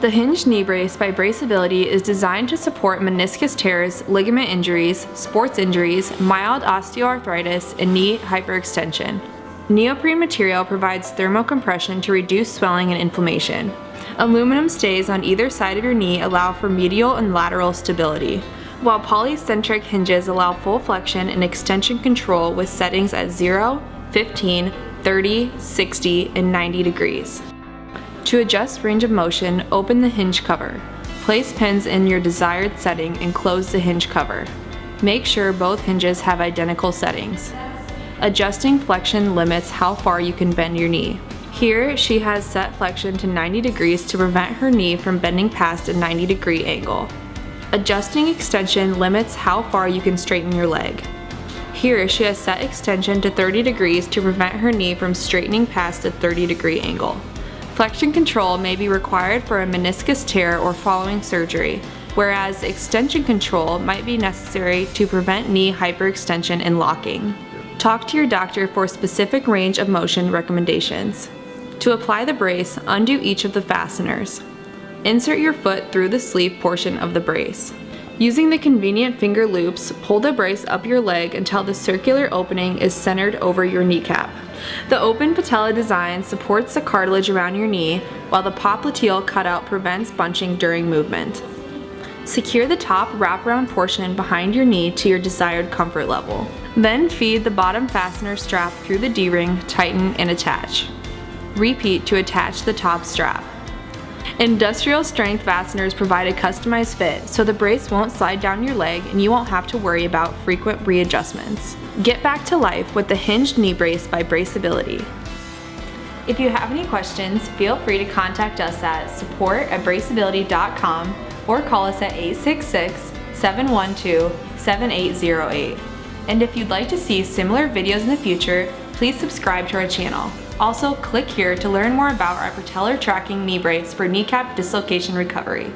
The Hinged knee brace by BraceAbility is designed to support meniscus tears, ligament injuries, sports injuries, mild osteoarthritis, and knee hyperextension. Neoprene material provides thermocompression to reduce swelling and inflammation. Aluminum stays on either side of your knee allow for medial and lateral stability, while polycentric hinges allow full flexion and extension control with settings at 0, 15, 30, 60, and 90 degrees. To adjust range of motion, open the hinge cover. Place pins in your desired setting and close the hinge cover. Make sure both hinges have identical settings. Adjusting flexion limits how far you can bend your knee. Here, she has set flexion to 90 degrees to prevent her knee from bending past a 90-degree angle. Adjusting extension limits how far you can straighten your leg. Here, she has set extension to 30 degrees to prevent her knee from straightening past a 30-degree angle. Flexion control may be required for a meniscus tear or following surgery, whereas extension control might be necessary to prevent knee hyperextension and locking. Talk to your doctor for specific range of motion recommendations. To apply the brace, undo each of the fasteners. Insert your foot through the sleeve portion of the brace. Using the convenient finger loops, pull the brace up your leg until the circular opening is centered over your kneecap. The open patella design supports the cartilage around your knee, while the popliteal cutout prevents bunching during movement. Secure the top wraparound portion behind your knee to your desired comfort level. Then feed the bottom fastener strap through the D-ring, tighten, and attach. Repeat to attach the top strap. Industrial strength fasteners provide a customized fit, so the brace won't slide down your leg and you won't have to worry about frequent readjustments. Get back to life with the Hinged knee brace by BraceAbility. If you have any questions, feel free to contact us at support@braceability.com or call us at 866-712-7808. And if you'd like to see similar videos in the future, please subscribe to our channel. Also, click here to learn more about our patellar tracking knee brace for kneecap dislocation recovery.